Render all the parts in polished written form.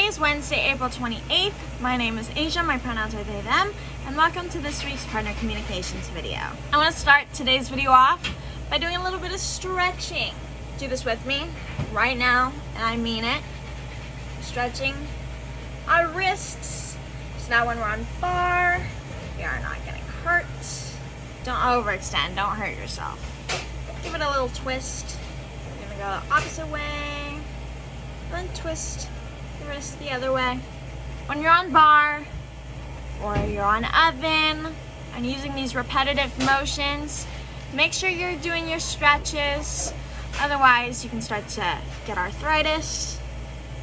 is Wednesday, April 28th. My name is Asia, my pronouns are they, them, and welcome to this week's Partner Communications video. I want to start today's video off by doing a little bit of stretching. Do this with me right now, and I mean it. Stretching our wrists, so that when we're on bar, we are not getting hurt. Don't overextend, don't hurt yourself. Give it a little twist. We're gonna go the opposite way, then twist the wrist the other way. When you're on bar or you're on oven and using these repetitive motions, make sure you're doing your stretches. Otherwise, you can start to get arthritis.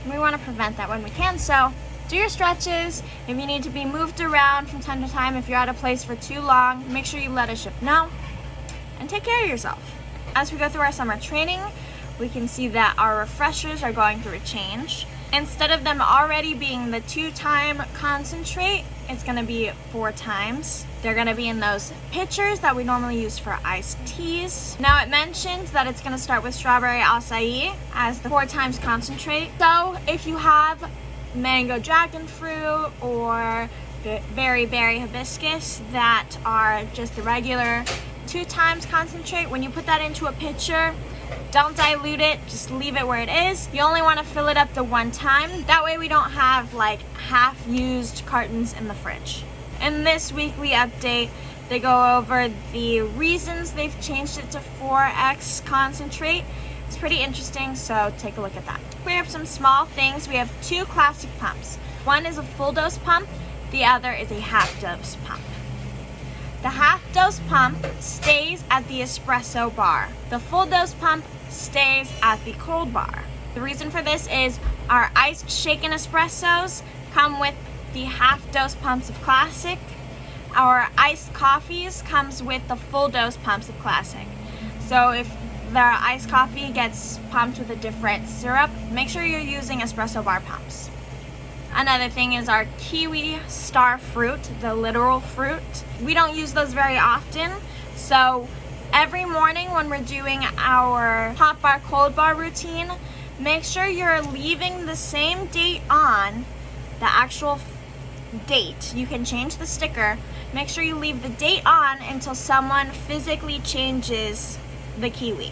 And we want to prevent that when we can. So do your stretches. If you need to be moved around from time to time, if you're at a place for too long, make sure you let a shift know and take care of yourself. As we go through our summer training, we can see that our refreshers are going through a change. Instead of them already being the 2-time concentrate, it's going to be 4 times. They're going to be in those pitchers that we normally use for iced teas. Now it mentions that it's going to start with strawberry acai as the 4 times concentrate. So if you have mango dragon fruit or berry hibiscus that are just the regular 2 times concentrate, when you put that into a pitcher, don't dilute it, just leave it where it is. You only want to fill it up the 1 time. That way we don't have like half-used cartons in the fridge. In this weekly update, they go over the reasons they've changed it to 4x concentrate. It's pretty interesting, so take a look at that. We have some small things. We have 2 classic pumps. One is a full dose pump, the other is a half dose pump. The half dose pump stays at the espresso bar. The full dose pump stays at the cold bar. The reason for this is our iced shaken espressos come with the half dose pumps of classic. Our iced coffees comes with the full dose pumps of classic. So if the iced coffee gets pumped with a different syrup, make sure you're using espresso bar pumps. Another thing is our kiwi star fruit, the literal fruit. We don't use those very often, so every morning when we're doing our hot bar, cold bar routine, make sure you're leaving the same date on, the actual date. You can change the sticker. Make sure you leave the date on until someone physically changes the kiwi.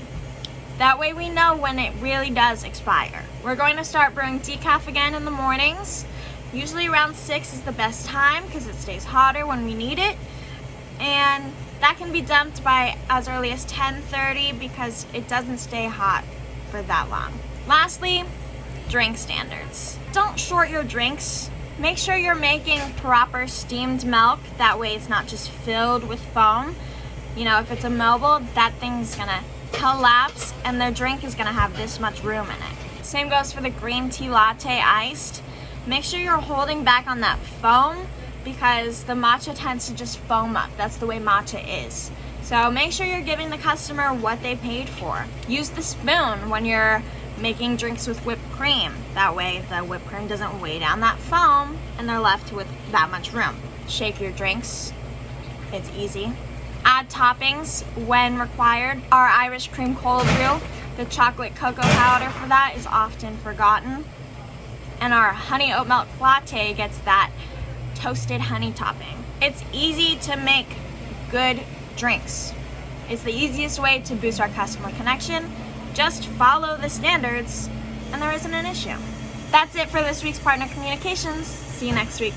That way we know when it really does expire. We're going to start brewing decaf again in the mornings. Usually around 6 is the best time because it stays hotter when we need it. And that can be dumped by as early as 10:30 because it doesn't stay hot for that long. Lastly, drink standards. Don't short your drinks. Make sure you're making proper steamed milk. That way it's not just filled with foam. You know, if it's a mobile, that thing's gonna collapse and their drink is gonna have this much room in it. Same goes for the green tea latte iced. Make sure you're holding back on that foam because the matcha tends to just foam up. That's the way matcha is. So make sure you're giving the customer what they paid for. Use the spoon when you're making drinks with whipped cream. That way the whipped cream doesn't weigh down that foam and they're left with that much room. Shake your drinks. It's easy. Add toppings when required. Our Irish cream cold brew, the chocolate cocoa powder for that is often forgotten. And our honey oat milk latte gets that toasted honey topping. It's easy to make good drinks. It's the easiest way to boost our customer connection. Just follow the standards and there isn't an issue. That's it for this week's Partner Communications. See you next week.